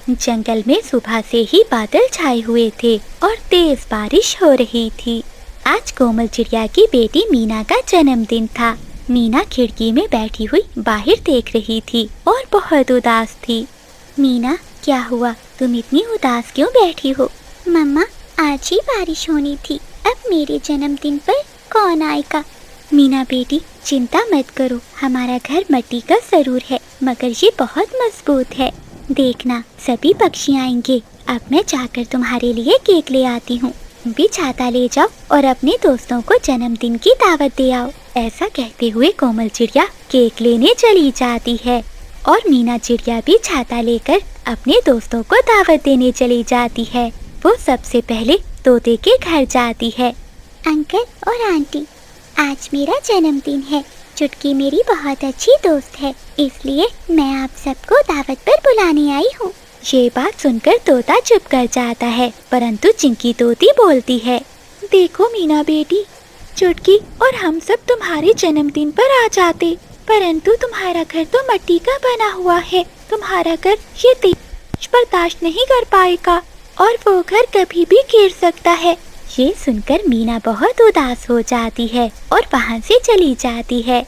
जंगल में सुबह से ही बादल छाए हुए थे और तेज बारिश हो रही थी। आज कोमल चिड़िया की बेटी मीना का जन्मदिन था। मीना खिड़की में बैठी हुई बाहर देख रही थी और बहुत उदास थी। मीना, क्या हुआ? तुम इतनी उदास क्यों बैठी हो? मम्मा, आज ही बारिश होनी थी, अब मेरे जन्मदिन पर कौन आएगा? मीना बेटी, चिंता मत करो, हमारा घर मिट्टी का जरूर है मगर ये बहुत मजबूत है। देखना, सभी पक्षी आएंगे। अब मैं जाकर तुम्हारे लिए केक ले आती हूँ। तुम भी छाता ले जाओ और अपने दोस्तों को जन्मदिन की दावत दे आओ। ऐसा कहते हुए कोमल चिड़िया केक लेने चली जाती है और मीना चिड़िया भी छाता लेकर अपने दोस्तों को दावत देने चली जाती है। वो सबसे पहले तोते के घर जाती है। अंकल और आंटी, आज मेरा जन्मदिन है। चुटकी मेरी बहुत अच्छी दोस्त है, इसलिए मैं आप सबको दावत पर बुलाने आई हूँ। ये बात सुनकर तोता चुप कर जाता है, परंतु चिंकी तोती बोलती है, देखो मीना बेटी, चुटकी और हम सब तुम्हारे जन्मदिन पर आ जाते, परंतु तुम्हारा घर तो मिट्टी का बना हुआ है। तुम्हारा घर ये तेज बर्दाश्त नहीं कर पाएगा और वो घर कभी भी गिर सकता है। ये सुनकर मीना बहुत उदास हो जाती है और वहाँ से चली जाती है।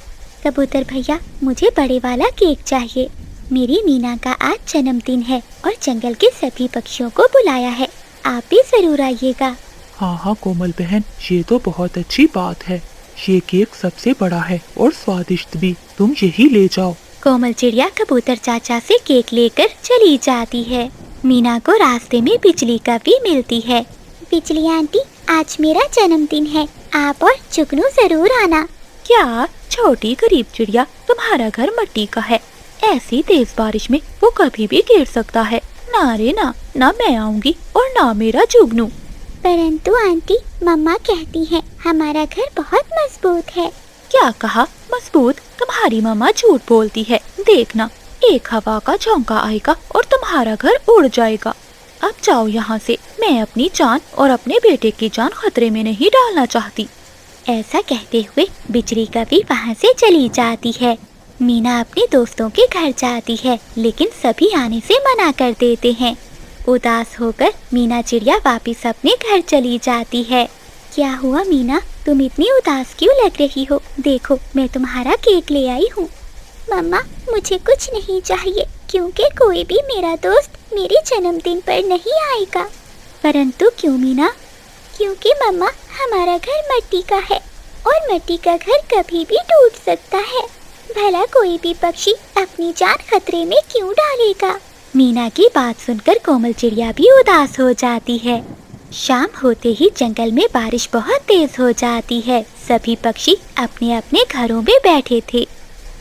कबूतर भैया, मुझे बड़े वाला केक चाहिए। मेरी मीना का आज जन्मदिन है और जंगल के सभी पक्षियों को बुलाया है, आप भी जरूर आइएगा। हाँ हाँ कोमल बहन, ये तो बहुत अच्छी बात है। ये केक सबसे बड़ा है और स्वादिष्ट भी, तुम यही ले जाओ। कोमल चिड़िया कबूतर चाचा से केक लेकर चली जाती है। मीना को रास्ते में बिजली का भी मिलती है। बिजली आंटी, आज मेरा जन्मदिन है, आप और जुगनू जरूर आना। क्या छोटी गरीब चिड़िया, तुम्हारा घर मिट्टी का है, ऐसी तेज बारिश में वो कभी भी गिर सकता है। ना रे ना, ना मैं आऊंगी और ना मेरा जुगनू। परंतु आंटी, मम्मा कहती है हमारा घर बहुत मजबूत है। क्या कहा? मजबूत? तुम्हारी मम्मा झूठ बोलती है। देखना, एक हवा का झोंका आएगा और तुम्हारा घर उड़ जाएगा। अब जाओ यहाँ से, मैं अपनी जान और अपने बेटे की जान खतरे में नहीं डालना चाहती। ऐसा कहते हुए बिजली कभी वहाँ से चली जाती है। मीना अपने दोस्तों के घर जाती है, लेकिन सभी आने से मना कर देते हैं। उदास होकर मीना चिड़िया वापस अपने घर चली जाती है। क्या हुआ मीना, तुम इतनी उदास क्यों लग रही हो? देखो, मैं तुम्हारा केक ले आई हूँ। मम्मा, मुझे कुछ नहीं चाहिए क्योंकि कोई भी मेरा दोस्त मेरे जन्मदिन पर नहीं आएगा। परंतु क्यों मीना? क्योंकि मम्मा, हमारा घर मिट्टी का है और मिट्टी का घर कभी भी टूट सकता है। भला कोई भी पक्षी अपनी जान खतरे में क्यों डालेगा? मीना की बात सुनकर कोमल चिड़िया भी उदास हो जाती है। शाम होते ही जंगल में बारिश बहुत तेज हो जाती है। सभी पक्षी अपने अपने घरों में बैठे थे।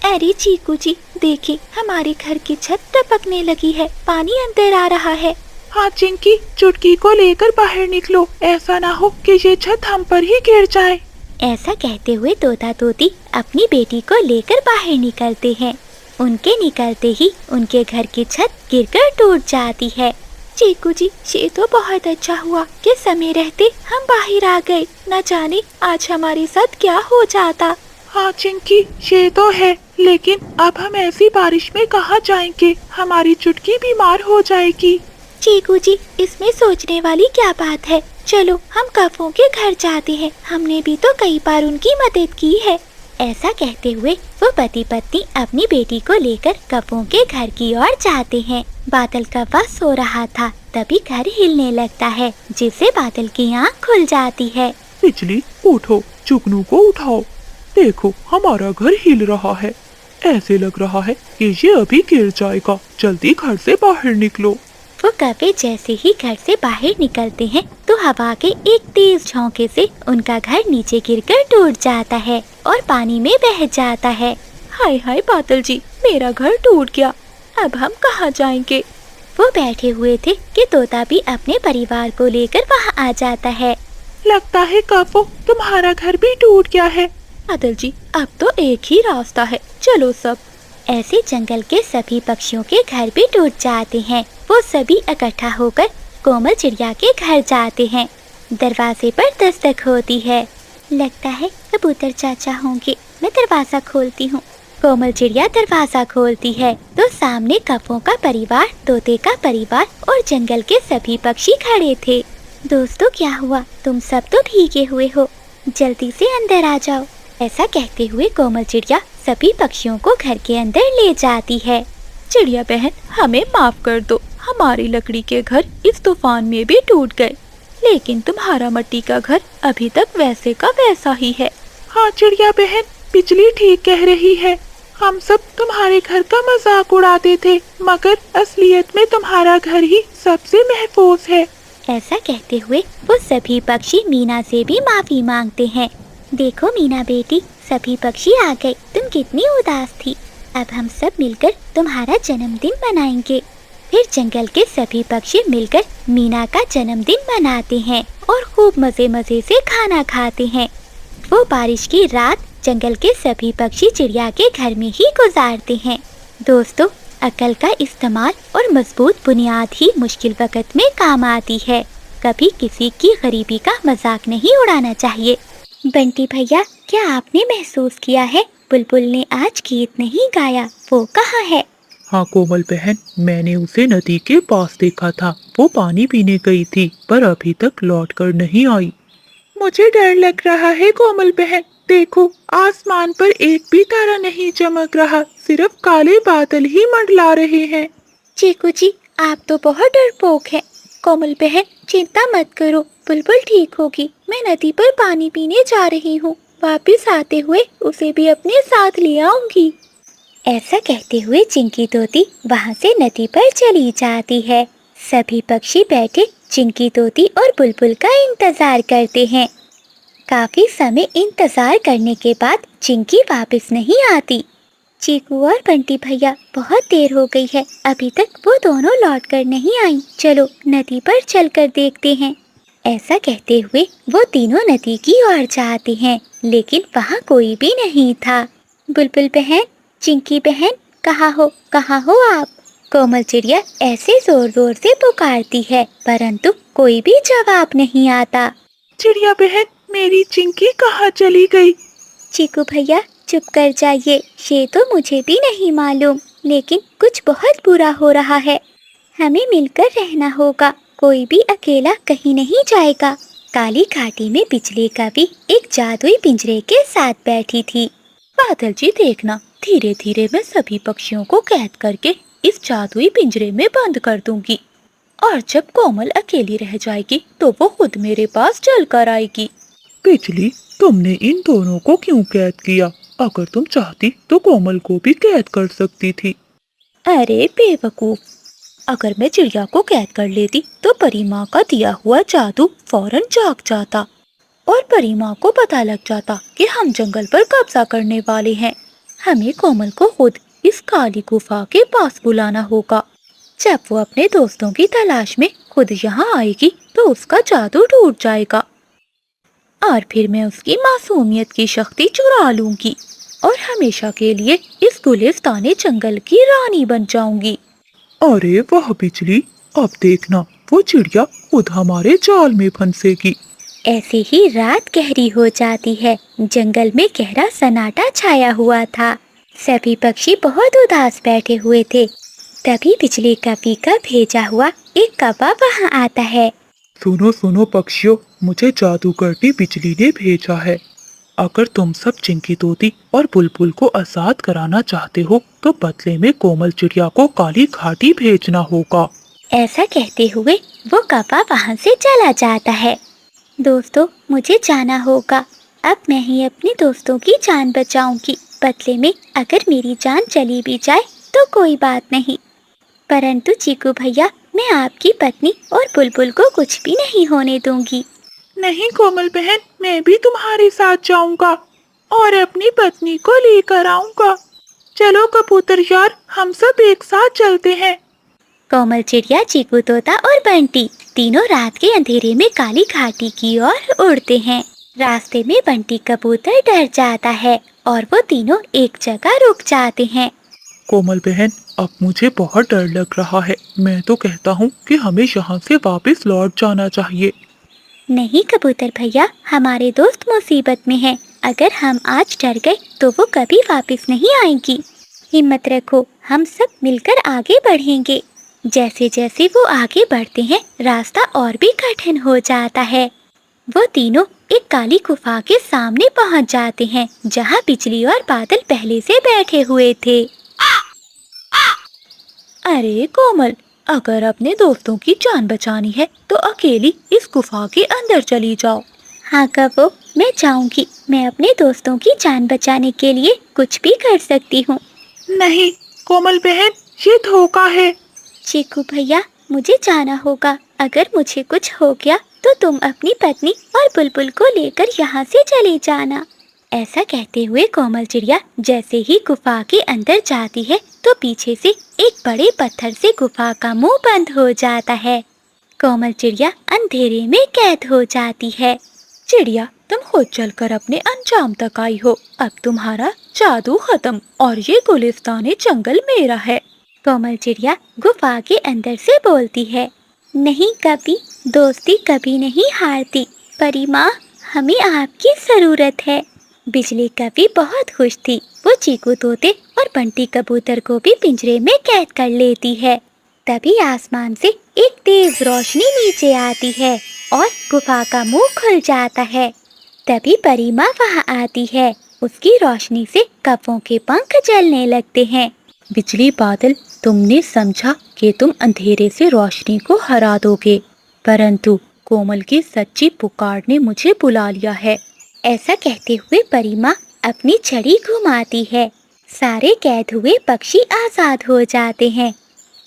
अरे चीकू जी, देखिए हमारे घर की छत टपकने लगी है, पानी अंदर आ रहा है। हाँ चिंकी, चुटकी को लेकर बाहर निकलो, ऐसा ना हो कि ये छत हम पर ही गिर जाए। ऐसा कहते हुए तोता तोती अपनी बेटी को लेकर बाहर निकलते हैं। उनके निकलते ही उनके घर की छत गिरकर टूट जाती है। चीकू जी, ये तो बहुत अच्छा हुआ कि समय रहते हम बाहर आ गए, न जाने आज हमारे साथ क्या हो जाता। हाँ चिंकी, ये तो है, लेकिन अब हम ऐसी बारिश में कहाँ जाएंगे? हमारी चुटकी बीमार हो जाएगी। चीकू जी, इसमें सोचने वाली क्या बात है? चलो हम कफों के घर जाते हैं, हमने भी तो कई बार उनकी मदद की है। ऐसा कहते हुए वो पति पत्नी अपनी बेटी को लेकर कफों के घर की ओर जाते हैं। बादल का वश सो रहा था, तभी घर हिलने लगता है, जिससे बादल की आँख खुल जाती है। बिजली, उठो, जुगनू को उठाओ। देखो, हमारा घर हिल रहा है, ऐसे लग रहा है कि ये अभी गिर जाएगा। जल्दी घर से बाहर निकलो। वो कौवे जैसे ही घर से बाहर निकलते हैं तो हवा के एक तेज झोंके से उनका घर नीचे गिरकर टूट जाता है और पानी में बह जाता है। हाय हाय बादल जी, मेरा घर टूट गया, अब हम कहाँ जाएंगे? वो बैठे हुए थे कि तोता भी अपने परिवार को लेकर वहाँ आ जाता है। लगता है कौवो, तुम्हारा घर भी टूट गया है। बादल जी, अब तो एक ही रास्ता है, चलो सब। ऐसे जंगल के सभी पक्षियों के घर भी टूट जाते हैं। वो सभी इकट्ठा होकर कोमल चिड़िया के घर जाते हैं। दरवाजे पर दस्तक होती है। लगता है कबूतर चाचा होंगे, मैं दरवाजा खोलती हूँ। कोमल चिड़िया दरवाजा खोलती है तो सामने कौवों का परिवार, तोते का परिवार और जंगल के सभी पक्षी खड़े थे। दोस्तों, क्या हुआ? तुम सब तो भीगे हुए हो, जल्दी से अंदर आ जाओ। ऐसा कहते हुए कोमल चिड़िया सभी पक्षियों को घर के अंदर ले जाती है। चिड़िया बहन, हमें माफ कर दो, हमारी लकड़ी के घर इस तूफान में भी टूट गए, लेकिन तुम्हारा मिट्टी का घर अभी तक वैसे का वैसा ही है। हाँ चिड़िया बहन, बिजली ठीक कह रही है। हम सब तुम्हारे घर का मजाक उड़ाते थे, मगर असलियत में तुम्हारा घर ही सबसे महफूज है। ऐसा कहते हुए वो सभी पक्षी मीना से भी माफी मांगते हैं। देखो मीना बेटी, सभी पक्षी आ गए, तुम कितनी उदास थी। अब हम सब मिलकर तुम्हारा जन्मदिन मनाएंगे। फिर जंगल के सभी पक्षी मिलकर मीना का जन्मदिन मनाते हैं और खूब मजे मजे से खाना खाते हैं। वो बारिश की रात जंगल के सभी पक्षी चिड़िया के घर में ही गुजारते हैं। दोस्तों, अकल का इस्तेमाल और मजबूत बुनियाद ही मुश्किल वक्त में काम आती है। कभी किसी की गरीबी का मजाक नहीं उड़ाना चाहिए। बंटी भैया, क्या आपने महसूस किया है बुलबुल ने आज गीत नहीं गाया? वो कहाँ है? हाँ कोमल बहन, मैंने उसे नदी के पास देखा था। वो पानी पीने गई थी पर अभी तक लौट कर नहीं आई। मुझे डर लग रहा है कोमल बहन। देखो, आसमान पर एक भी तारा नहीं चमक रहा, सिर्फ काले बादल ही मंडला रहे हैं। चीकू जी, आप तो बहुत डरपोक हैं। कोमल बहन, चिंता मत करो, बुलबुल ठीक होगी। मैं नदी पर पानी पीने जा रही हूँ, वापस आते हुए उसे भी अपने साथ ले आऊंगी। ऐसा कहते हुए चिंकी तोती वहाँ से नदी पर चली जाती है। सभी पक्षी बैठे चिंकी तोती और बुलबुल का इंतजार करते हैं। काफी समय इंतजार करने के बाद चिंकी वापस नहीं आती। चीकू और बंटी भैया, बहुत देर हो गई है, अभी तक वो दोनों लौट कर नहीं आई। चलो नदी पर चलकर देखते हैं। ऐसा कहते हुए वो तीनों नदी की ओर जाते हैं, लेकिन वहाँ कोई भी नहीं था। बुलबुल बहन, चिंकी बहन, कहाँ हो आप? कोमल चिड़िया ऐसे जोर जोर से पुकारती है, परंतु कोई भी जवाब नहीं आता। चिड़िया बहन, मेरी चिंकी कहाँ चली गई? चीकू भैया चुप कर जाइए, ये तो मुझे भी नहीं मालूम, लेकिन कुछ बहुत बुरा हो रहा है। हमें मिलकर रहना होगा, कोई भी अकेला कहीं नहीं जाएगा। काली घाटी में बिजली कवि एक जादुई पिंजरे के साथ बैठी थी। बादल जी देखना, धीरे धीरे मैं सभी पक्षियों को कैद करके इस जादुई पिंजरे में बंद कर दूंगी, और जब कोमल अकेली रह जाएगी तो वो खुद मेरे पास चल कर आएगी। बिजली, तुमने इन दोनों को क्यों कैद किया? अगर तुम चाहती तो कोमल को भी कैद कर सकती थी। अरे बेवकूफ, अगर मैं चिड़िया को कैद कर लेती तो परी माँ का दिया हुआ जादू फौरन जाग जाता और परी माँ को पता लग जाता कि हम जंगल पर कब्जा करने वाले हैं। हमें कोमल को खुद इस काली गुफा के पास बुलाना होगा। जब वो अपने दोस्तों की तलाश में खुद यहाँ आएगी तो उसका जादू टूट जाएगा और फिर मैं उसकी मासूमियत की शक्ति चुरा लूंगी और हमेशा के लिए इस गुलिस्ताने जंगल की रानी बन जाऊंगी। अरे वाह बिजली, अब देखना वो चिड़िया खुद हमारे जाल में फंसेगी। ऐसे ही रात गहरी हो जाती है। जंगल में गहरा सन्नाटा छाया हुआ था। सभी पक्षी बहुत उदास बैठे हुए थे। तभी बिजली कवि का भेजा हुआ एक कौवा वहाँ आता है। सुनो सुनो पक्षियों, मुझे जादूगरनी बिजली ने भेजा है। अगर तुम सब चिंकी तोती और बुलबुल को आजाद कराना चाहते हो तो बदले में कोमल चिड़िया को काली घाटी भेजना होगा। ऐसा कहते हुए वो कौवा वहाँ से चला जाता है। दोस्तों, मुझे जाना होगा। अब मैं ही अपने दोस्तों की जान बचाऊंगी। बदले में अगर मेरी जान चली भी जाए तो कोई बात नहीं, परंतु चीकू भैया, मैं आपकी पत्नी और बुलबुल को कुछ भी नहीं होने दूंगी। नहीं कोमल बहन, मैं भी तुम्हारे साथ जाऊंगा और अपनी पत्नी को लेकर आऊंगा। चलो कबूतर यार, हम सब एक साथ चलते हैं। कोमल चिड़िया, चीकू तोता और बंटी तीनों रात के अंधेरे में काली घाटी की ओर उड़ते हैं। रास्ते में बंटी कबूतर डर जाता है और वो तीनों एक जगह रुक जाते हैं। कोमल बहन, अब मुझे बहुत डर लग रहा है। मैं तो कहता हूँ कि हमें यहाँ से वापस लौट जाना चाहिए। नहीं कबूतर भैया, हमारे दोस्त मुसीबत में हैं। अगर हम आज डर गए तो वो कभी वापस नहीं आएंगी। हिम्मत रखो, हम सब मिलकर आगे बढ़ेंगे। जैसे जैसे वो आगे बढ़ते हैं रास्ता और भी कठिन हो जाता है। वो तीनों एक काली गुफा के सामने पहुंच जाते हैं जहां बिजली और बादल पहले से बैठे हुए थे। अरे कोमल, अगर अपने दोस्तों की जान बचानी है तो अकेली इस गुफा के अंदर चली जाओ। हाँ कबो, मैं जाऊंगी। मैं अपने दोस्तों की जान बचाने के लिए कुछ भी कर सकती हूँ। नहीं कोमल बहन, ये धोखा है। चीकू भैया, मुझे जाना होगा। अगर मुझे कुछ हो गया तो तुम अपनी पत्नी और बुलबुल को लेकर यहाँ से चले जाना। ऐसा कहते हुए कोमल चिड़िया जैसे ही गुफा के अंदर जाती है तो पीछे से एक बड़े पत्थर से गुफा का मुंह बंद हो जाता है। कोमल चिड़िया अंधेरे में कैद हो जाती है। चिड़िया, तुम खुद चलकर अपने अंजाम तक आई हो। अब तुम्हारा जादू खत्म और ये गुलिस्तानी जंगल मेरा है। कोमल चिड़िया गुफा के अंदर से बोलती है, नहीं कभी, दोस्ती कभी नहीं हारती। परी माँ, हमें आपकी जरूरत है। बिजली कभी बहुत खुश थी। वो चीकू तोते और बंटी कबूतर को भी पिंजरे में कैद कर लेती है। तभी आसमान से एक तेज रोशनी नीचे आती है और गुफा का मुंह खुल जाता है। तभी परी माँ वहाँ आती है। उसकी रोशनी से कौवों के पंख जलने लगते हैं। बिजली बादल, तुमने समझा कि तुम अंधेरे से रोशनी को हरा दोगे, परंतु कोमल की सच्ची पुकार ने मुझे बुला लिया है। ऐसा कहते हुए परी माँ अपनी छड़ी घुमाती है। सारे कैद हुए पक्षी आजाद हो जाते हैं।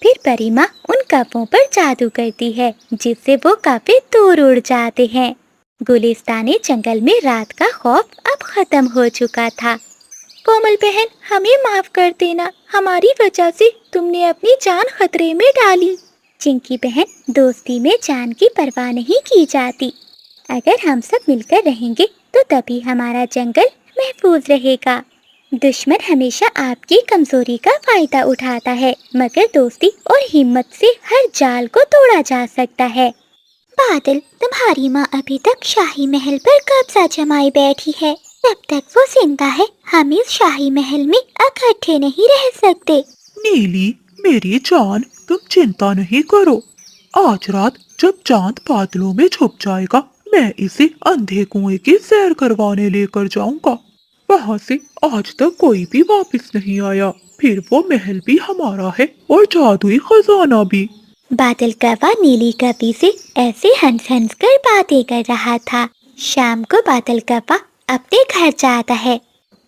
फिर परी माँ उन कौवों पर जादू करती है जिससे वो काफी दूर उड़ जाते हैं। गुलिस्तानी जंगल में रात का खौफ अब खत्म हो चुका था। कोमल बहन, हमें माफ कर देना। हमारी वजह से तुमने अपनी जान खतरे में डाली। चिंकी बहन, दोस्ती में जान की परवाह नहीं की जाती। अगर हम सब मिलकर रहेंगे तो तभी हमारा जंगल महफूज रहेगा। दुश्मन हमेशा आपकी कमजोरी का फायदा उठाता है, मगर दोस्ती और हिम्मत से हर जाल को तोड़ा जा सकता है। बादल, तुम्हारी माँ अभी तक शाही महल पर कब्जा जमाए बैठी है। जब तक वो जिंदा है हम इस शाही महल में इकट्ठे नहीं रह सकते। नीली मेरी जान, तुम चिंता नहीं करो। आज रात जब चांद बादलों में छुप जाएगा मैं इसे अंधे कुएं की सैर करवाने लेकर जाऊंगा। वहाँ से आज तक कोई भी वापस नहीं आया। फिर वो महल भी हमारा है और जादुई खजाना भी। बादल कौवा नीली कवि से ऐसे हंस हंस कर बातें कर रहा था। शाम को बादल कौवा अपने घर जाता है।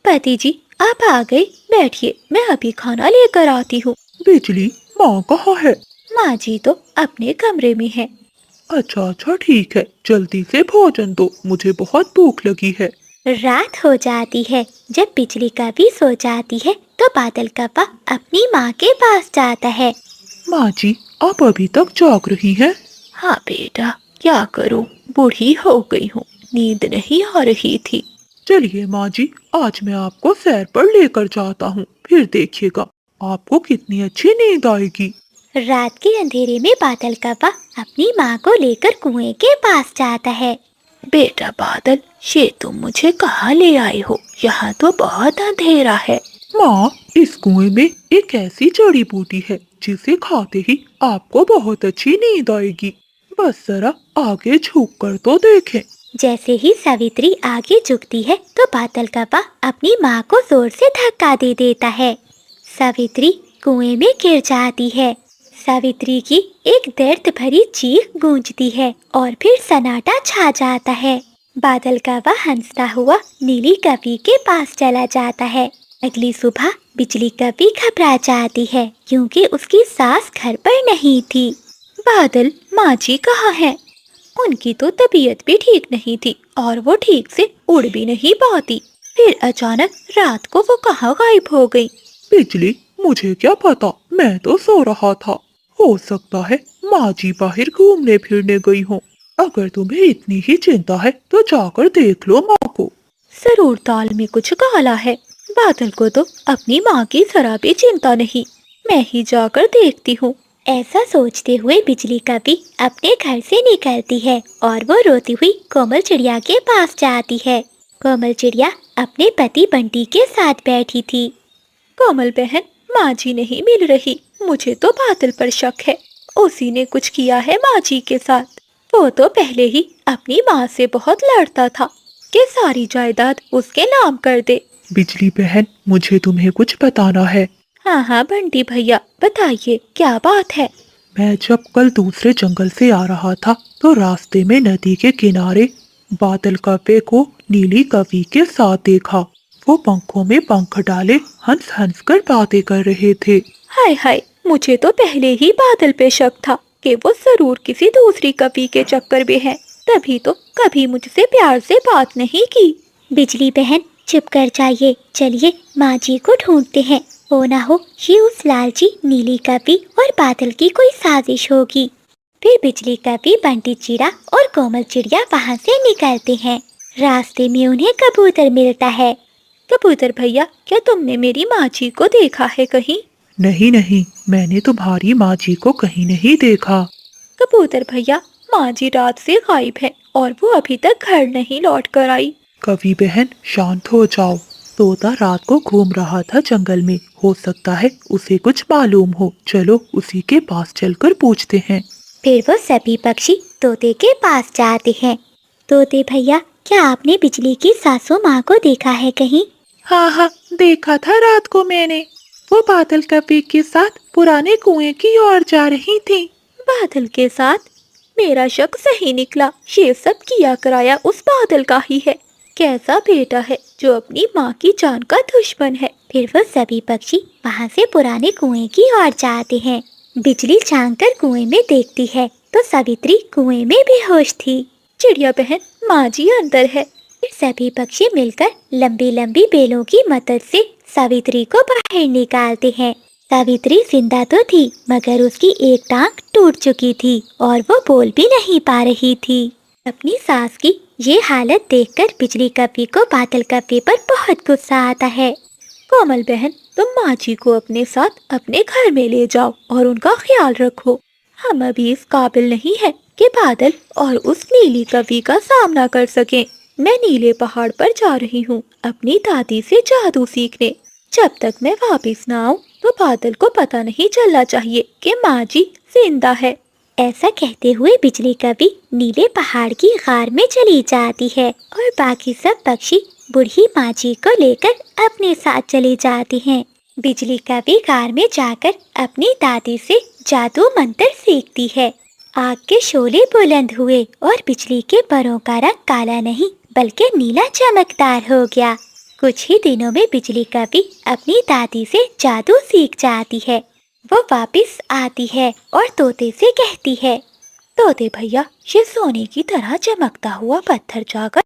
पति जी, आप आ गए, बैठिए, मैं अभी खाना लेकर आती हूँ। बिजली, माँ कहाँ है? माँ जी तो अपने कमरे में है। अच्छा ठीक है, जल्दी से भोजन दो, मुझे बहुत भूख लगी है। रात हो जाती है। जब बिजली कवि सो जाती है तो बादल कौवा अपनी माँ के पास जाता है। माँ जी, आप अभी तक जाग रही हैं? हाँ बेटा, क्या करूँ, बूढ़ी हो गई हूँ, नींद नहीं आ रही थी। चलिए माँ जी, आज मैं आपको सैर पर लेकर जाता हूँ, फिर देखिएगा आपको कितनी अच्छी नींद आएगी। रात के अंधेरे में बादल कौवा अपनी माँ को लेकर कुएं के पास जाता है। बेटा बादल, ये तुम मुझे कहाँ ले आए हो? यहाँ तो बहुत अंधेरा है। माँ, इस कुएं में एक ऐसी जड़ी बूटी है जिसे खाते ही आपको बहुत अच्छी नींद आएगी। बस जरा आगे झुक कर तो देखें। जैसे ही सावित्री आगे झुकती है तो बादल कौवा अपनी माँ को जोर से धक्का दे देता है। सावित्री कुएं में गिर जाती है। सावित्री की एक दर्द भरी चीख गूंजती है और फिर सन्नाटा छा जाता है। बादल कौवा हंसता हुआ नीली कवि के पास चला जाता है। अगली सुबह बिजली कवि घबरा जाती है क्योंकि उसकी सास घर पर नहीं थी। बादल, माँ जी कहाँ हैं? उनकी तो तबीयत भी ठीक नहीं थी और वो ठीक से उड़ भी नहीं पाती। फिर अचानक रात को वो कहाँ गायब हो गई? बिजली, मुझे क्या पता, मैं तो सो रहा था। हो सकता है माँ जी बाहर घूमने फिरने गई हो। अगर तुम्हें इतनी ही चिंता है तो जाकर देख लो माँ को। जरूर दाल में कुछ काला है। बादल को तो अपनी माँ की जरा भी चिंता नहीं, मैं ही जाकर देखती हूँ। ऐसा सोचते हुए बिजली कवि अपने घर से निकलती है और वो रोती हुई कोमल चिड़िया के पास जाती है। कोमल चिड़िया अपने पति बंटी के साथ बैठी थी। कोमल बहन, माँ जी नहीं मिल रही। मुझे तो बादल पर शक है, उसी ने कुछ किया है माँ जी के साथ। वो तो पहले ही अपनी माँ से बहुत लड़ता था कि सारी जायदाद उसके नाम कर दे। बिजली बहन, मुझे तुम्हें कुछ बताना है। हाँ हाँ बंटी भैया, बताइए क्या बात है। मैं जब कल दूसरे जंगल से आ रहा था तो रास्ते में नदी के किनारे बादल कव्वे को नीली कवि के साथ देखा। वो पंखों में पंख डाले हंस हंस कर बातें कर रहे थे। हाय हाय, मुझे तो पहले ही बादल पे शक था कि वो जरूर किसी दूसरी कवि के चक्कर में है, तभी तो कभी मुझसे प्यार से बात नहीं की। बिजली बहन चुप कर जाइए, चलिए माँ जी को ढूंढते हैं। वो ना हो ये उस लालची नीली कवि और बादल की कोई साजिश होगी। फिर बिजली कवि, बंटी चिड़ा और कोमल चिड़िया वहाँ से निकलते हैं। रास्ते में उन्हें कबूतर मिलता है। कबूतर भैया, क्या तुमने मेरी माँ जी को देखा है कहीं? नहीं नहीं, मैंने तुम्हारी माँ जी को कहीं नहीं देखा। कबूतर भैया, माँ जी रात से गायब है और वो अभी तक घर नहीं लौट कर आई। कवि बहन शांत हो जाओ। तोता रात को घूम रहा था जंगल में, हो सकता है उसे कुछ मालूम हो। चलो उसी के पास चलकर पूछते हैं। फिर वो सभी पक्षी तोते के पास जाते हैं। तोते भैया, क्या आपने बिजली की सासू माँ को देखा है कहीं? हाँ हाँ, देखा था रात को मैंने। वो बादल कव्वे के साथ पुराने कुएं की ओर जा रही थी। बादल के साथ? मेरा शक सही निकला। ये सब किया कराया उस बादल का ही है। कैसा बेटा है जो अपनी माँ की जान का दुश्मन है। फिर वो सभी पक्षी वहाँ से पुराने कुएं की ओर जाते हैं। बिजली झांक कर कुएं में देखती है तो सावित्री कुएं में बेहोश थी। चिड़िया बहन, माँ जी अंदर है। फिर सभी पक्षी मिलकर लंबी लंबी बेलों की मदद से सावित्री को बाहर निकालते हैं। सावित्री जिंदा तो थी, मगर उसकी एक टांग टूट चुकी थी और वो बोल भी नहीं पा रही थी। अपनी सास की ये हालत देखकर बिजली कवि को बादल कव्वे पर बहुत गुस्सा आता है। कोमल बहन, तुम माँ जी को अपने साथ अपने घर में ले जाओ और उनका ख्याल रखो। हम अभी इस काबिल नहीं है कि बादल और उस नीली कवि का सामना कर सकें। मैं नीले पहाड़ पर जा रही हूँ अपनी दादी से जादू सीखने। जब तक मैं वापस न आऊँ तो बादल को पता नहीं चलना चाहिए कि माँ जी जिंदा है। ऐसा कहते हुए बिजली कवि नीले पहाड़ की गार में चली जाती है और बाकी सब पक्षी बूढ़ी माँ जी को लेकर अपने साथ चले जाते हैं। बिजली कवि गार में जाकर अपनी दादी से जादू मंत्र सीखती है। आग के शोले बुलंद हुए और बिजली के परों का रंग काला नहीं बल्कि नीला चमकदार हो गया। कुछ ही दिनों में बिजली कवि अपनी दादी से जादू सीख जाती है। वो वापस आती है और तोते से कहती है, तोते भैया, ये सोने की तरह चमकता हुआ पत्थर जाकर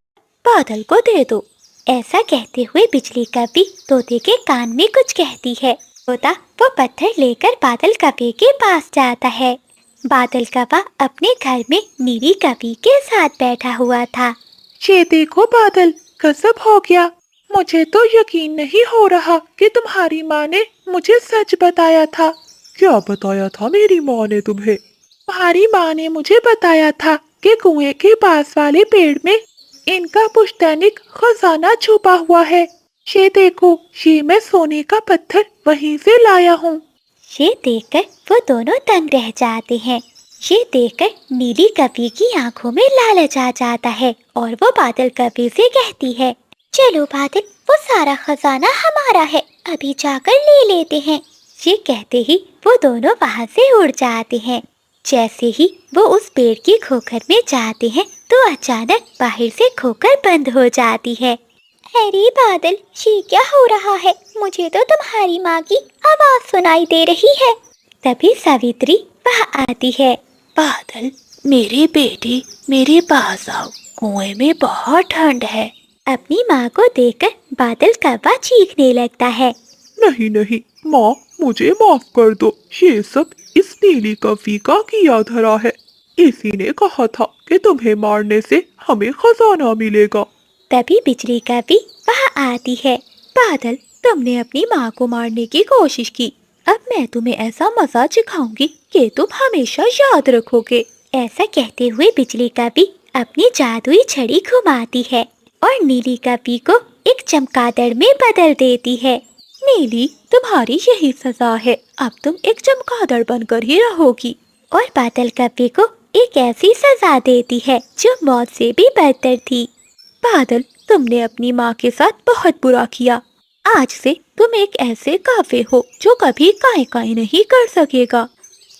बादल को दे दो। ऐसा कहते हुए बिजली कवि तोते के कान में कुछ कहती है। तोता वो पत्थर लेकर बादल कव्वे के पास जाता है। बादल कव्वा अपने घर में नीली कवि के साथ बैठा हुआ था। ये देखो बादल, गजब हो गया। मुझे तो यकीन नहीं हो रहा कि तुम्हारी माँ ने मुझे सच बताया था। क्या बताया था मेरी माँ ने तुम्हें? तुम्हारी माँ ने मुझे बताया था कि कुएं के पास वाले पेड़ में इनका पुश्तैनिक खजाना छुपा हुआ है। ये देखो, ये मैं सोने का पत्थर वहीं से लाया हूँ। ये देखकर वो दोनों दंग रह जाते हैं। ये देखकर नीली कवि की आंखों में लालच आ जाता है और वो बादल कवि से कहती है, चलो बादल, वो सारा खजाना हमारा है, अभी जाकर ले लेते हैं। ये कहते ही वो दोनों वहाँ से उड़ जाते हैं। जैसे ही वो उस पेड़ की खोखर में जाते हैं तो अचानक बाहर से खोखर बंद हो जाती है। अरे बादल, ये क्या हो रहा है? मुझे तो तुम्हारी माँ की आवाज सुनाई दे रही है। तभी सावित्री वहाँ आती है। बादल, मेरी बेटी, मेरे पास आओ, कुएं में बहुत ठंड है। अपनी माँ को देखकर बादल कव्वा चीखने लगता है। नहीं नहीं माँ, मुझे माफ कर दो। ये सब इस नीली कवि का किया धरा है। इसी ने कहा था कि तुम्हें मारने से हमें खजाना मिलेगा। तभी बिजली कवि वहाँ आती है। बादल, तुमने अपनी माँ को मारने की कोशिश की। अब मैं तुम्हें ऐसा मजा सिखाऊंगी कि तुम हमेशा याद रखोगे। ऐसा कहते हुए बिजली कवि अपनी जादुई छड़ी घुमाती है और नीली कपी को एक चमगादड़ में बदल देती है। नीली, तुम्हारी यही सजा है, अब तुम एक चमगादड़ बनकर ही रहोगी। और बादल कपी को एक ऐसी सजा देती है जो मौत से भी बदतर थी। बादल, तुमने अपनी माँ के साथ बहुत बुरा किया। आज से तुम एक ऐसे काफे हो जो कभी काई काई नहीं कर सकेगा।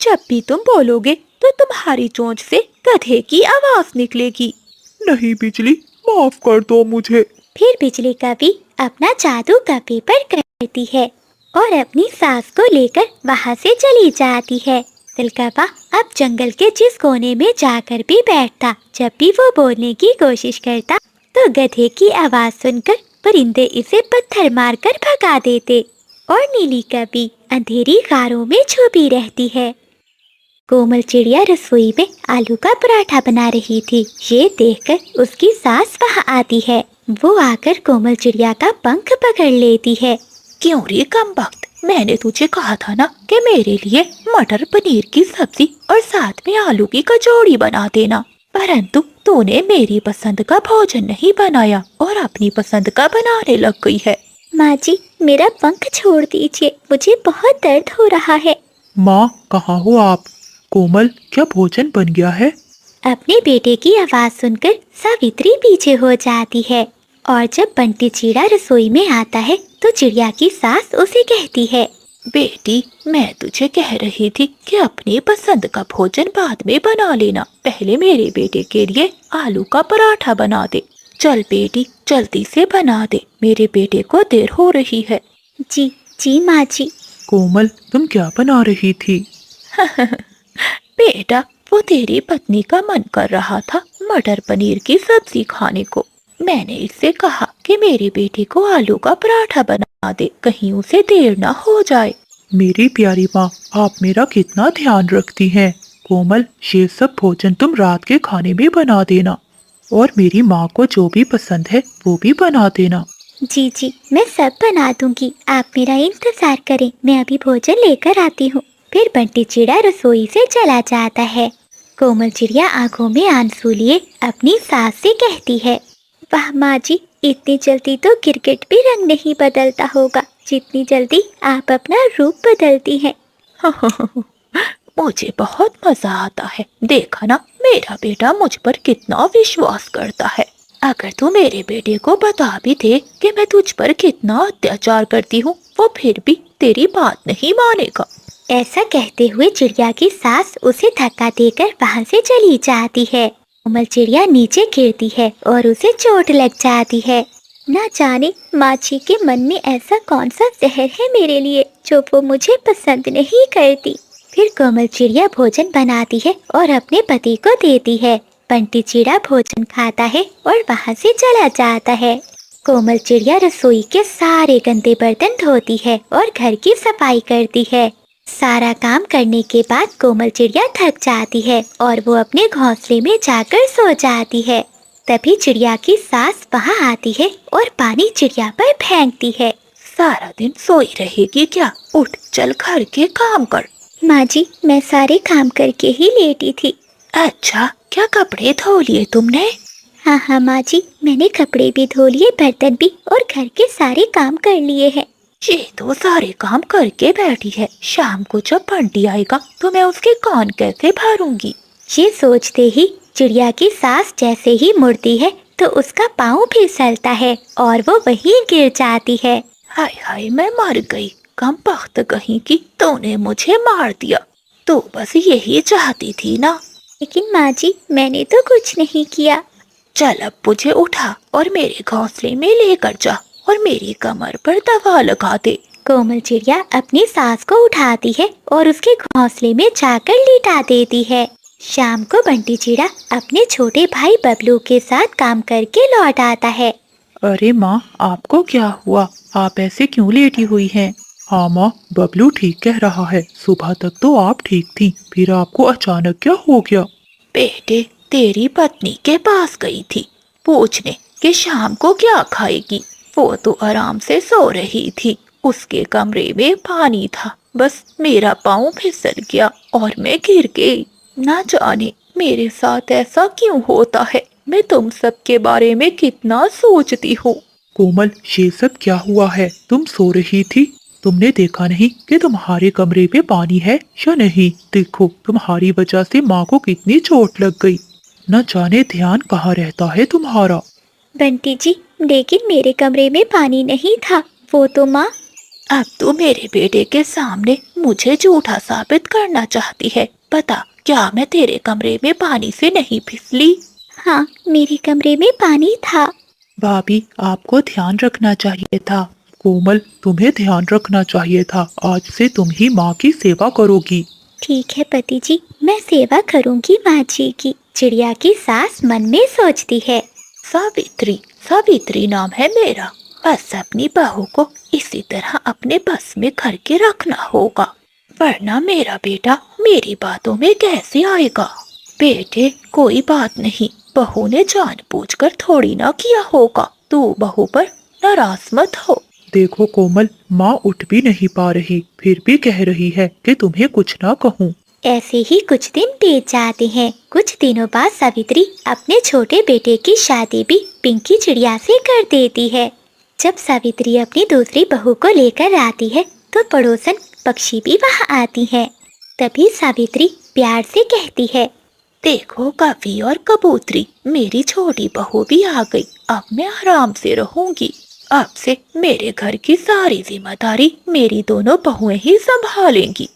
जब भी तुम बोलोगे तो तुम्हारी चोंच से गधे की आवाज निकलेगी। नहीं बिजली, माफ कर दो मुझे। फिर बिजली कपी अपना जादू कपी पर करती है और अपनी सास को लेकर वहाँ से चली जाती है। तिलकपा अब जंगल के जिस कोने में जाकर भी बैठता, जब भी वो बोलने की कोशिश करता तो गधे की आवाज सुनकर परिंदे इसे पत्थर मारकर भगा देते और नीली कपी अंधेरी गारों में छुपी रहती है। कोमल चिड़िया रसोई में आलू का पराठा बना रही थी। ये देखकर उसकी सास वहाँ आती है। वो आकर कोमल चिड़िया का पंख पकड़ लेती है। क्यों रे कमबख्त, मैंने तुझे कहा था ना कि मेरे लिए मटर पनीर की सब्जी और साथ में आलू की कचौड़ी बना देना, परंतु तूने मेरी पसंद का भोजन नहीं बनाया और अपनी पसंद का बनाने लग गई है। माँ जी, मेरा पंख छोड़ दीजिए, मुझे बहुत दर्द हो रहा है। माँ, कहाँ हो आप? कोमल, क्या भोजन बन गया है? अपने बेटे की आवाज सुनकर सावित्री पीछे हो जाती है और जब बंटी चिड़ा रसोई में आता है तो चिड़िया की सास उसे कहती है, बेटी, मैं तुझे कह रही थी कि अपनी पसंद का भोजन बाद में बना लेना, पहले मेरे बेटे के लिए आलू का पराठा बना दे। चल बेटी, जल्दी से बना दे, मेरे बेटे को देर हो रही है। जी जी माँ जी। कोमल, तुम क्या बना रही थी? बेटा, वो तेरी पत्नी का मन कर रहा था मटर पनीर की सब्जी खाने को। मैंने इससे कहा कि मेरे बेटे को आलू का पराठा बना दे, कहीं उसे देर ना हो जाए। मेरी प्यारी माँ, आप मेरा कितना ध्यान रखती हैं। कोमल, ये सब भोजन तुम रात के खाने में बना देना और मेरी माँ को जो भी पसंद है वो भी बना देना। जी जी, मैं सब बना दूंगी, आप मेरा इंतजार करें, मैं अभी भोजन लेकर आती हूँ। फिर बंटी चिड़ा रसोई से चला जाता है। कोमल चिड़िया आंखों में आंसू लिए अपनी सास से कहती है, वाह माँ जी, इतनी जल्दी तो गिरगिट भी रंग नहीं बदलता होगा जितनी जल्दी आप अपना रूप बदलती हैं। मुझे बहुत मजा आता है, देखा ना मेरा बेटा मुझ पर कितना विश्वास करता है। अगर तू मेरे बेटे को बता भी दे कि मैं तुझ पर कितना अत्याचार करती हूँ, वो फिर भी तेरी बात नहीं मानेगा। ऐसा कहते हुए चिड़िया की सास उसे धक्का देकर वहाँ से चली जाती है। कोमल चिड़िया नीचे गिरती है और उसे चोट लग जाती है। ना जाने माँ जी के मन में ऐसा कौन सा जहर है मेरे लिए जो वो मुझे पसंद नहीं करती। फिर कोमल चिड़िया भोजन बनाती है और अपने पति को देती है। बंटी चिड़ा भोजन खाता है और वहाँ से चला जाता है। कोमल चिड़िया रसोई के सारे गंदे बर्तन धोती है और घर की सफाई करती है। सारा काम करने के बाद कोमल चिड़िया थक जाती है और वो अपने घोंसले में जाकर सो जाती है। तभी चिड़िया की सास वहाँ आती है और पानी चिड़िया पर फेंकती है। सारा दिन सोई रहेगी क्या? उठ, चल घर के काम कर। माँ जी, मैं सारे काम करके ही लेटी थी। अच्छा, क्या कपड़े धो लिए तुमने? हाँ हाँ माँ जी, मैंने कपड़े भी धो लिए, बर्तन भी और घर के सारे काम कर लिए हैं। ये तो सारे काम करके बैठी है, शाम को जब बंटी आएगा तो मैं उसके कान कैसे भरूंगी। ये सोचते ही चिड़िया की सास जैसे ही मुड़ती है तो उसका पाँव फिसलता है और वो वहीं गिर जाती है। हाय हाय, मैं मर गई, कम बख्त कहीं की, तूने मुझे मार दिया। तो बस यही चाहती थी ना। लेकिन माँ जी, मैंने तो कुछ नहीं किया। चल अब मुझे उठा और मेरे घोंसले में लेकर जा और मेरी कमर पर दवा लगा दे। कोमल चिड़िया अपनी सास को उठाती है और उसके घोंसले में जाकर लिटा देती है। शाम को बंटी चिड़ा अपने छोटे भाई बबलू के साथ काम करके लौट आता है। अरे माँ, आपको क्या हुआ? आप ऐसे क्यों लेटी हुई हैं? हाँ माँ, बबलू ठीक कह रहा है, सुबह तक तो आप ठीक थी, फिर आपको अचानक क्या हो गया? बेटे, तेरी पत्नी के पास गई थी पूछने कि शाम को क्या खाएगी। वो तो आराम से सो रही थी, उसके कमरे में पानी था, बस मेरा पाँव फिसल गया और मैं गिर गई। ना जाने मेरे साथ ऐसा क्यों होता है, मैं तुम सब के बारे में कितना सोचती हूँ। कोमल, ये सब क्या हुआ है? तुम सो रही थी, तुमने देखा नहीं कि तुम्हारे कमरे में पानी है या नहीं? देखो, तुम्हारी वजह से माँ को कितनी चोट लग गई। न जाने ध्यान कहाँ रहता है तुम्हारा। बंटी जी, लेकिन मेरे कमरे में पानी नहीं था, वो तो माँ। अब तू मेरे बेटे के सामने मुझे झूठा साबित करना चाहती है। बता, क्या मैं तेरे कमरे में पानी से नहीं फिसली? हाँ, मेरे कमरे में पानी था। भाभी, आपको ध्यान रखना चाहिए था। कोमल, तुम्हें ध्यान रखना चाहिए था। आज से तुम ही माँ की सेवा करोगी। ठीक है पति जी, मैं सेवा करूंगी माँ जी की। चिड़िया की सास मन में सोचती है। सावित्री, सावित्री नाम है मेरा। बस अपनी बहू को इसी तरह अपने बस में करके रखना होगा, वरना मेरा बेटा मेरी बातों में कैसे आएगा। बेटे, कोई बात नहीं, बहू ने जानबूझकर थोड़ी ना किया होगा। तू बहू पर नाराज मत हो। देखो कोमल, माँ उठ भी नहीं पा रही, फिर भी कह रही है कि तुम्हें कुछ ना कहूँ। ऐसे ही कुछ दिन बीत जाते हैं। कुछ दिनों बाद सावित्री अपने छोटे बेटे की शादी भी पिंकी चिड़िया से कर देती है। जब सावित्री अपनी दूसरी बहू को लेकर आती है तो पड़ोसन पक्षी भी वहाँ आती है। तभी सावित्री प्यार से कहती है, देखो कवि और कबूतरी, मेरी छोटी बहू भी आ गई। अब मैं आराम से रहूंगी। अब से मेरे घर की सारी जिम्मेदारी मेरी दोनों बहुएं ही संभालेंगी।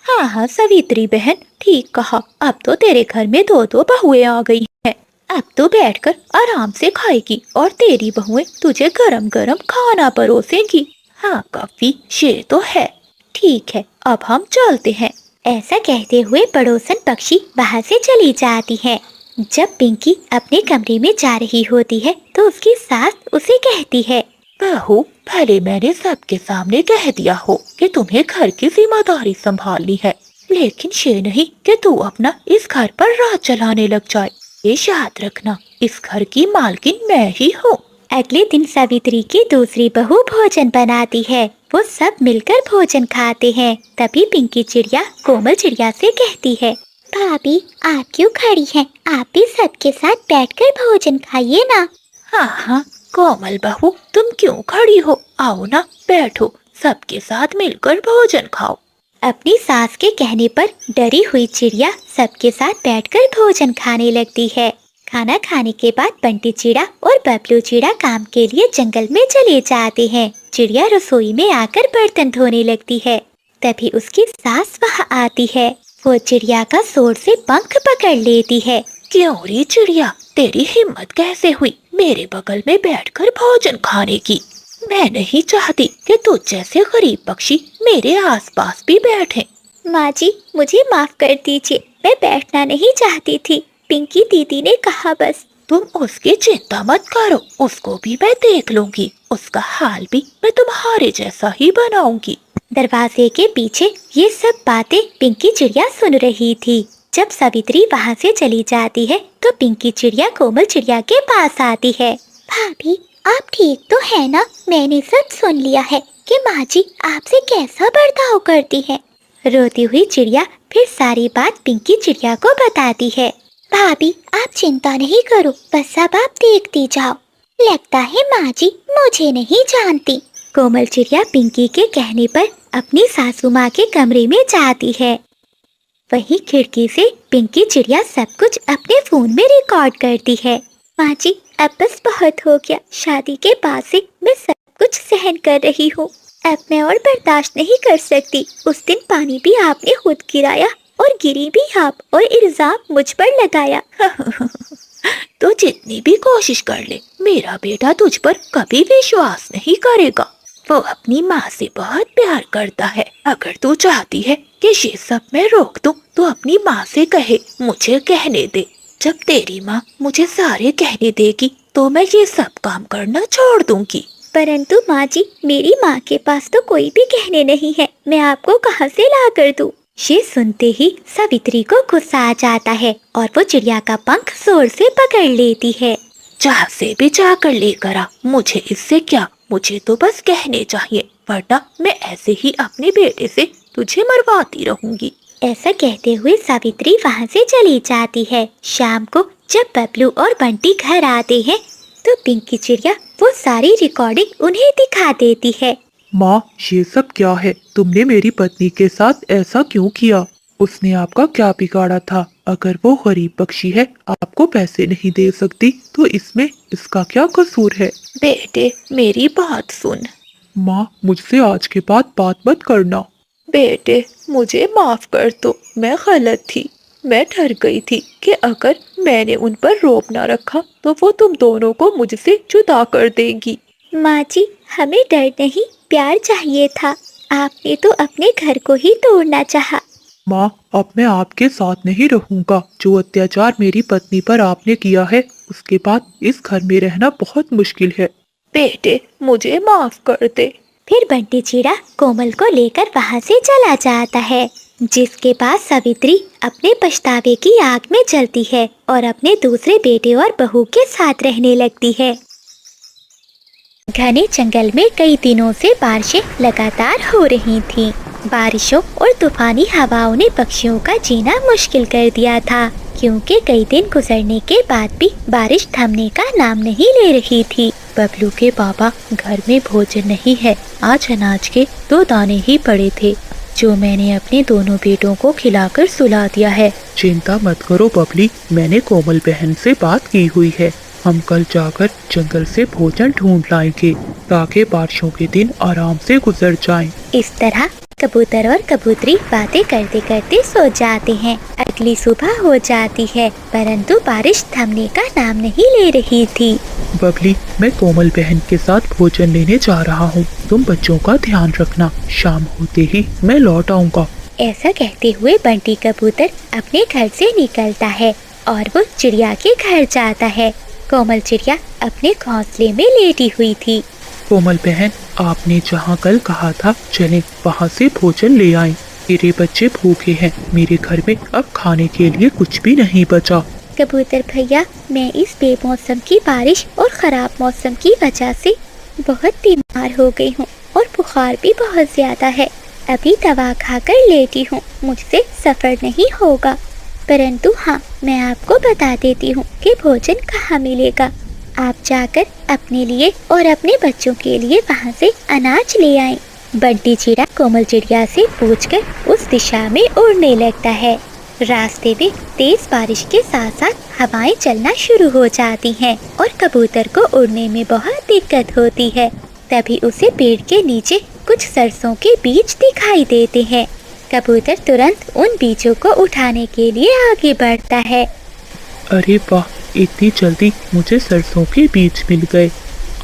हाँ हाँ सावित्री बहन, ठीक कहा। अब तो तेरे घर में दो दो बहुएं आ गई हैं। अब तो बैठकर आराम से खाएगी और तेरी बहुएं तुझे गरम गरम खाना परोसेंगी। हाँ कवि, ये तो है। ठीक है, अब हम चलते हैं। ऐसा कहते हुए पड़ोसन पक्षी वहाँ से चली जाती है। जब पिंकी अपने कमरे में जा रही होती है तो उसकी सास उसे कहती है, बहू, भले मैंने सबके सामने कह दिया हो कि तुम्हें घर की जिम्मेदारी संभालनी है, लेकिन ये नहीं कि तू अपना इस घर पर राज चलाने लग जाए। ये याद रखना, इस घर की मालकिन मैं ही हूँ। अगले दिन सावित्री की दूसरी बहू भोजन बनाती है। वो सब मिलकर भोजन खाते हैं। तभी पिंकी चिड़िया कोमल चिड़िया से कहती है, भाभी, आप क्यों खड़ी हैं? आप भी सबके साथ बैठकर भोजन खाइए ना। हाँ हाँ कोमल बहू, तुम क्यों खड़ी हो? आओ ना, बैठो, सबके साथ मिलकर भोजन खाओ। अपनी सास के कहने पर डरी हुई चिड़िया सबके साथ बैठकर भोजन खाने लगती है। खाना खाने के बाद बंटी चिड़ा और बबलू चिड़ा काम के लिए जंगल में चले जाते हैं। चिड़िया रसोई में आकर बर्तन धोने लगती है। तभी उसकी सास वहाँ आती है। वो चिड़िया का जोर से पंख पकड़ लेती है। क्यों रे चिड़िया, तेरी हिम्मत कैसे हुई मेरे बगल में बैठकर भोजन खाने की? मैं नहीं चाहती कि तुझ जैसे गरीब पक्षी मेरे आसपास भी बैठें। माँ जी, मुझे माफ कर दीजिए, मैं बैठना नहीं चाहती थी। पिंकी दीदी ने कहा बस। तुम उसकी चिंता मत करो, उसको भी मैं देख लूंगी। उसका हाल भी मैं तुम्हारे जैसा ही बनाऊंगी। दरवाजे के पीछे ये सब बातें पिंकी चिड़िया सुन रही थी। जब सावित्री वहाँ से चली जाती है तो पिंकी चिड़िया कोमल चिड़िया के पास आती है। भाभी, आप ठीक तो है ना? मैंने सब सुन लिया है कि माँ जी आपसे कैसा बर्ताव करती है। रोती हुई चिड़िया फिर सारी बात पिंकी चिड़िया को बताती है। भाभी, आप चिंता नहीं करो, बस अब आप देखती जाओ। लगता है माँ जी मुझे नहीं जानती। कोमल चिड़िया पिंकी के कहने पर अपनी सासू माँ के कमरे में जाती है। वहीं खिड़की से पिंकी चिड़िया सब कुछ अपने फोन में रिकॉर्ड करती है। माँ जी, अब बस बहुत हो गया। शादी के बाद से मैं सब कुछ सहन कर रही हूँ। अब मैं और बर्दाश्त नहीं कर सकती। उस दिन पानी भी आपने खुद गिराया और गिरी भी आप, और इल्जाम मुझ पर लगाया। तो जितनी भी कोशिश कर ले, मेरा बेटा तुझ पर कभी विश्वास नहीं करेगा। वो अपनी माँ से बहुत प्यार करता है। अगर तू चाहती है कि ये सब मैं रोक दूं, तो अपनी माँ से कहे मुझे कहने दे। जब तेरी माँ मुझे सारे कहने देगी तो मैं ये सब काम करना छोड़ दूंगी। परंतु माँ जी, मेरी माँ के पास तो कोई भी कहने नहीं है। मैं आपको कहाँ से ला कर दूँ? ये सुनते ही सावित्री को गुस्सा आ जाता है और वो चिड़िया का पंख जोर से पकड़ लेती है। जहाँ से भी जाकर लेकर आ, मुझे इससे क्या, मुझे तो बस कहने चाहिए, वरना मैं ऐसे ही अपने बेटे से तुझे मरवाती रहूंगी। ऐसा कहते हुए सावित्री वहाँ से चली जाती है। शाम को जब बबलू और बंटी घर आते हैं तो पिंकी चिड़िया वो सारी रिकॉर्डिंग उन्हें दिखा देती है। माँ, ये सब क्या है? तुमने मेरी पत्नी के साथ ऐसा क्यों किया? उसने आपका क्या बिगाड़ा था? अगर वो गरीब पक्षी है, आपको पैसे नहीं दे सकती, तो इसमें इसका क्या कसूर है? बेटे, मेरी बात सुन। माँ, मुझसे आज के बाद बात मत करना। बेटे, मुझे माफ कर दो, मैं गलत थी। मैं डर गई थी कि अगर मैंने उन पर रोब न रखा तो वो तुम दोनों को मुझसे जुदा कर देंगी। माँ जी, हमें डर नहीं प्यार चाहिए था। आपने तो अपने घर को ही तोड़ना चाहा। माँ, अब मैं आपके साथ नहीं रहूँगा। जो अत्याचार मेरी पत्नी पर आपने किया है, उसके बाद इस घर में रहना बहुत मुश्किल है। बेटे, मुझे माफ कर दे। फिर बंटी चिड़ा कोमल को लेकर वहाँ से चला जाता है, जिसके बाद सावित्री अपने पछतावे की आग में जलती है और अपने दूसरे बेटे और बहू के साथ रहने लगती है। घने जंगल में कई दिनों से बारिशें लगातार हो रही थीं। बारिशों और तूफानी हवाओं ने पक्षियों का जीना मुश्किल कर दिया था, क्योंकि कई दिन गुजरने के बाद भी बारिश थमने का नाम नहीं ले रही थी। बबलू के पापा, घर में भोजन नहीं है। आज अनाज के 2 दाने ही पड़े थे, जो मैंने अपने दोनों बेटों को खिलाकर सुला दिया है। चिंता मत करो बबली, मैंने कोमल बहन से बात की हुई है। हम कल जाकर जंगल से भोजन ढूंढ लाएंगे, ताकि बारिशों के दिन आराम से गुजर जाएं। इस तरह कबूतर और कबूतरी बातें करते करते सो जाते हैं। अगली सुबह हो जाती है, परंतु बारिश थमने का नाम नहीं ले रही थी। बबली, मैं कोमल बहन के साथ भोजन लेने जा रहा हूँ। तुम बच्चों का ध्यान रखना। शाम होते ही मैं लौट आऊँगा। ऐसा कहते हुए बंटी कबूतर अपने घर से निकलता है और वो चिड़िया के घर जाता है। कोमल चिड़िया अपने घोंसले में लेटी हुई थी। कोमल बहन, आपने जहाँ कल कहा था चलें, वहाँ से भोजन ले आएं। मेरे बच्चे भूखे हैं। मेरे घर में अब खाने के लिए कुछ भी नहीं बचा। कबूतर भैया, मैं इस बेमौसम की बारिश और ख़राब मौसम की वजह से बहुत बीमार हो गई हूँ और बुखार भी बहुत ज़्यादा है। अभी दवा खाकर लेटी हूँ, मुझसे सफ़र नहीं होगा। परंतु हाँ, मैं आपको बता देती हूँ कि भोजन कहाँ मिलेगा। आप जाकर अपने लिए और अपने बच्चों के लिए वहाँ से अनाज ले आएं। बंटी चिड़ा कोमल चिड़िया से पूछकर उस दिशा में उड़ने लगता है। रास्ते में तेज बारिश के साथ साथ हवाएं चलना शुरू हो जाती हैं और कबूतर को उड़ने में बहुत दिक्कत होती है। तभी उसे पेड़ के नीचे कुछ सरसों के बीज दिखाई देते हैं। कबूतर तुरंत उन बीजों को उठाने के लिए आगे बढ़ता है। अरे वाह, इतनी जल्दी मुझे सरसों के बीज मिल गए।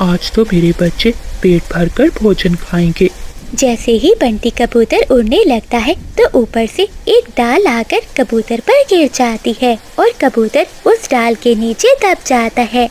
आज तो मेरे बच्चे पेट भरकर भोजन खाएंगे। जैसे ही बंटी कबूतर उड़ने लगता है तो ऊपर से एक डाल आकर कबूतर पर गिर जाती है और कबूतर उस डाल के नीचे दब जाता है।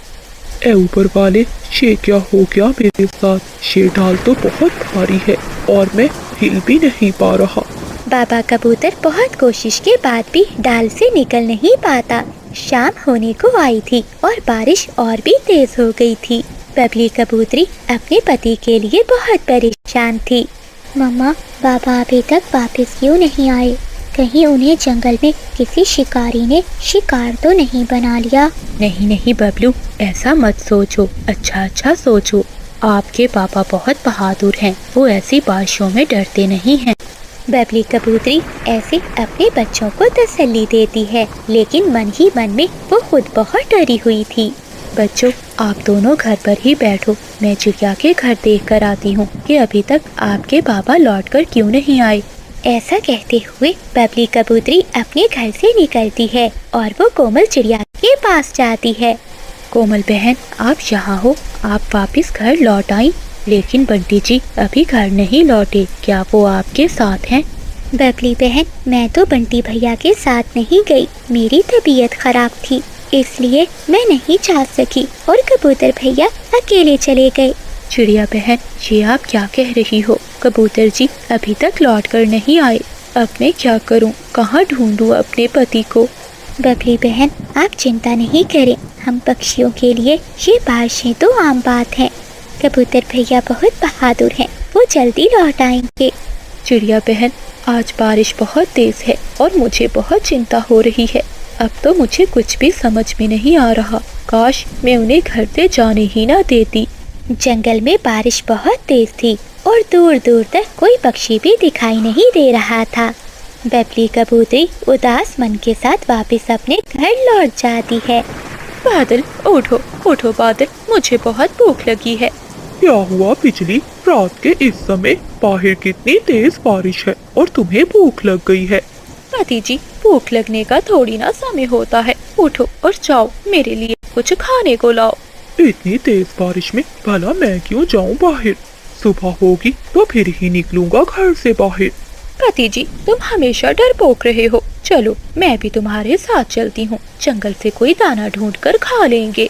ए ऊपर वाले, ये क्या हो गया मेरे साथ? ये डाल तो बहुत भारी है और मैं हिल भी नहीं पा रहा। बाबा कबूतर बहुत कोशिश के बाद भी डाल से निकल नहीं पाता। शाम होने को आई थी और बारिश और भी तेज हो गई थी। बबली कबूतरी अपने पति के लिए बहुत परेशान थी। मम्मा, बाबा अभी तक वापस क्यों नहीं आए? कहीं उन्हें जंगल में किसी शिकारी ने शिकार तो नहीं बना लिया? नहीं नहीं बबलू, ऐसा मत सोचो। अच्छा सोचो। आपके पापा बहुत बहादुर हैं, वो ऐसी बारिशों में डरते नहीं हैं। बबली कबूतरी ऐसे अपने बच्चों को तसल्ली देती है, लेकिन मन ही मन में वो खुद बहुत डरी हुई थी। बच्चों, आप दोनों घर पर ही बैठो। मैं चिड़िया के घर देख कर आती हूँ कि अभी तक आपके पापा लौटकर क्यों नहीं आए। ऐसा कहते हुए बबली कबूतरी अपने घर से निकलती है और वो कोमल चिड़िया के पास जाती है। कोमल बहन, आप यहाँ हो, आप वापस घर लौट आई। लेकिन बंटी जी अभी घर नहीं लौटे, क्या वो आपके साथ हैं? बबली बहन, मैं तो बंटी भैया के साथ नहीं गई। मेरी तबीयत खराब थी, इसलिए मैं नहीं जा सकी और कबूतर भैया अकेले चले गए। चिड़िया बहन, ये आप क्या कह रही हो? कबूतर जी अभी तक लौट कर नहीं आए। अब मैं क्या करूं? कहाँ ढूंढूं अपने पति को? बबली बहन, आप चिंता नहीं करें। हम पक्षियों के लिए ये बारिशें तो आम बात है। कबूतर भैया बहुत बहादुर हैं, वो जल्दी लौट आएंगे। चिड़िया बहन, आज बारिश बहुत तेज है और मुझे बहुत चिंता हो रही है। अब तो मुझे कुछ भी समझ में नहीं आ रहा। काश मैं उन्हें घर से जाने ही ना देती। जंगल में बारिश बहुत तेज थी और दूर दूर तक कोई पक्षी भी दिखाई नहीं दे रहा था। बबली कबूतरी उदास मन के साथ वापस अपने घर लौट जाती है। बादल उठो उठो बादल, मुझे बहुत भूख लगी है। क्या हुआ बिजली? रात के इस समय बाहर कितनी तेज बारिश है और तुम्हें भूख लग गई है? पति जी, भूख लगने का थोड़ी ना समय होता है। उठो और जाओ, मेरे लिए कुछ खाने को लाओ। इतनी तेज बारिश में भला मैं क्यों जाऊं बाहर? सुबह होगी तो फिर ही निकलूंगा घर से बाहर। पति जी, तुम हमेशा डरपोक रहे हो। चलो मैं भी तुम्हारे साथ चलती हूँ, जंगल से कोई दाना ढूंढ कर खा लेंगे।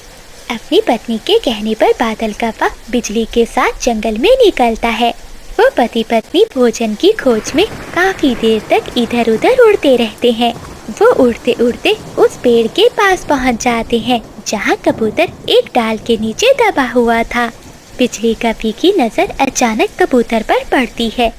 अपनी पत्नी के कहने पर बादल कौवा बिजली के साथ जंगल में निकलता है। वो पति पत्नी भोजन की खोज में काफी देर तक इधर उधर उड़ते रहते हैं। वो उड़ते उड़ते उस पेड़ के पास पहुंच जाते हैं जहां कबूतर एक डाल के नीचे दबा हुआ था। बिजली कवि की नजर अचानक कबूतर पर पड़ती है।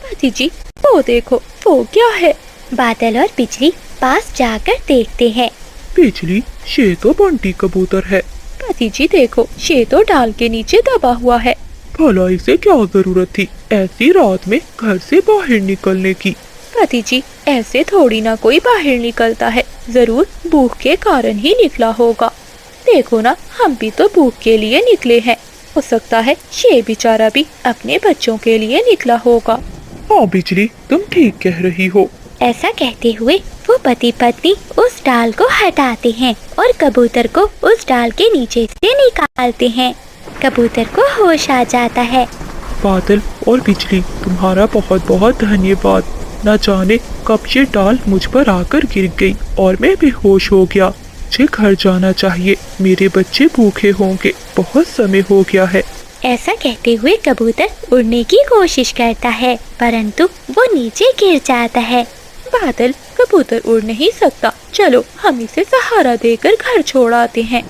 पति जी, वो देखो, वो क्या है? बादल और बिजली पास जाकर देखते हैं। बिजली, ये तो बंटी कबूतर है। पति जी देखो, ये तो डाल के नीचे दबा हुआ है। भला इसे क्या जरूरत थी ऐसी रात में घर से बाहर निकलने की? पति जी, ऐसे थोड़ी ना कोई बाहर निकलता है, जरूर भूख के कारण ही निकला होगा। देखो ना, हम भी तो भूख के लिए निकले हैं। हो सकता है ये बेचारा भी अपने बच्चों के लिए निकला होगा। हाँ बिजली, तुम ठीक कह रही हो। ऐसा कहते हुए वो पति पत्नी उस डाल को हटाते हैं और कबूतर को उस डाल के नीचे से निकालते हैं। कबूतर को होश आ जाता है। बादल और बिजली, तुम्हारा बहुत बहुत धन्यवाद। न जाने कब ये डाल मुझ पर आकर गिर गई और मैं बेहोश हो गया। मुझे घर जाना चाहिए, मेरे बच्चे भूखे होंगे, बहुत समय हो गया है। ऐसा कहते हुए कबूतर उड़ने की कोशिश करता है, परंतु वो नीचे गिर जाता है। बादल, कबूतर उड़ नहीं सकता, चलो हम इसे सहारा देकर घर छोड़ आते हैं।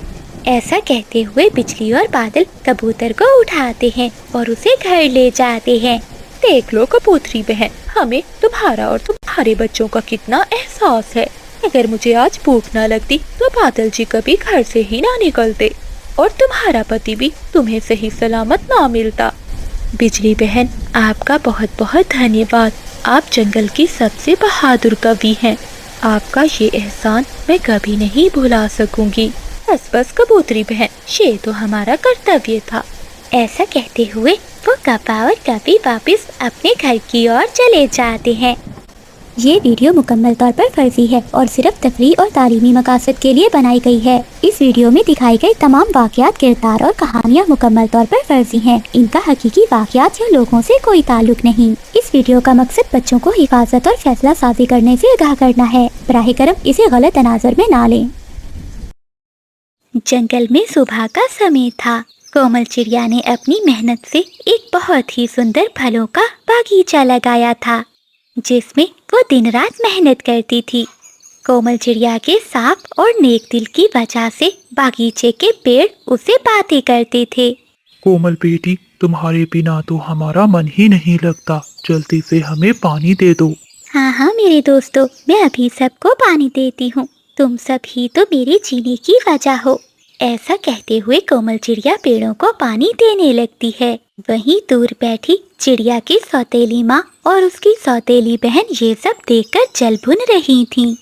ऐसा कहते हुए बिजली और बादल कबूतर को उठाते हैं और उसे घर ले जाते हैं। देख लो कबूतरी बहन, हमें तुम्हारा और तुम्हारे बच्चों का कितना एहसास है। अगर मुझे आज भूख न लगती तो बादल जी कभी घर से ही ना निकलते और तुम्हारा पति भी तुम्हें सही सलामत ना मिलता। बिजली बहन, आपका बहुत बहुत धन्यवाद। आप जंगल की सबसे बहादुर कवि हैं। आपका ये एहसान मैं कभी नहीं भुला सकूंगी। बस बस कबूतरी बहन, ये तो हमारा कर्तव्य था। ऐसा कहते हुए वो कौवा और कवि वापस अपने घर की ओर चले जाते हैं। ये वीडियो मुकम्मल तौर पर फर्जी है और सिर्फ तफरीह और तालीमी मकासद के लिए बनाई गई है। इस वीडियो में दिखाई गई तमाम वाक़यात, किरदार और कहानियाँ मुकम्मल तौर पर फर्जी हैं। इनका हकीकी वाक़यात या लोगों से कोई ताल्लुक नहीं। इस वीडियो का मकसद बच्चों को हिफाजत और फैसला साजी करने से आगाह करना है। बराह करम इसे गलत तनाज़ुर में ना लें। जंगल में सुबह का समय था। कोमल चिड़िया ने अपनी मेहनत से एक बहुत ही सुंदर फलों का बागीचा लगाया था, जिसमें वो दिन रात मेहनत करती थी। कोमल चिड़िया के साफ और नेक दिल की वजह से बागीचे के पेड़ उसे बातें करते थे। कोमल बेटी, तुम्हारे बिना तो हमारा मन ही नहीं लगता, जल्दी से हमें पानी दे दो। हाँ हाँ मेरे दोस्तों, मैं अभी सबको पानी देती हूँ। तुम सब ही तो मेरे जीने की वजह हो। ऐसा कहते हुए कोमल चिड़िया पेड़ों को पानी देने लगती है। वहीं दूर बैठी चिड़िया की सौतेली माँ और उसकी सौतेली बहन ये सब देखकर जल भुन रही थीं।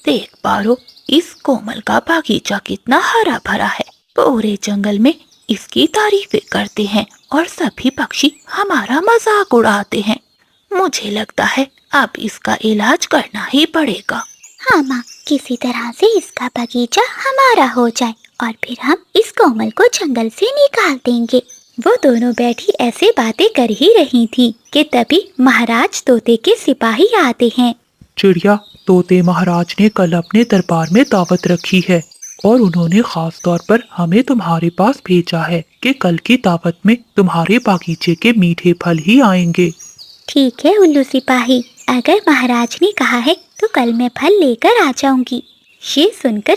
देख पारो, इस कोमल का बागीचा कितना हरा भरा है। पूरे जंगल में इसकी तारीफें करते हैं और सभी पक्षी हमारा मजाक उड़ाते हैं। मुझे लगता है अब इसका इलाज करना ही पड़ेगा। हाँ माँ, किसी तरह से इसका बगीचा हमारा हो जाए और फिर हम इस कोमल को जंगल से निकाल देंगे। वो दोनों बैठी ऐसे बातें कर ही रही थी कि तभी महाराज तोते के सिपाही आते हैं। चिड़िया, तोते महाराज ने कल अपने दरबार में दावत रखी है और उन्होंने खास तौर पर हमें तुम्हारे पास भेजा है कि कल की दावत में तुम्हारे बागीचे के मीठे फल ही आएंगे। ठीक है उल्लू सिपाही, अगर महाराज ने कहा है तो कल मैं फल लेकर आ जाऊंगी। ये सुनकर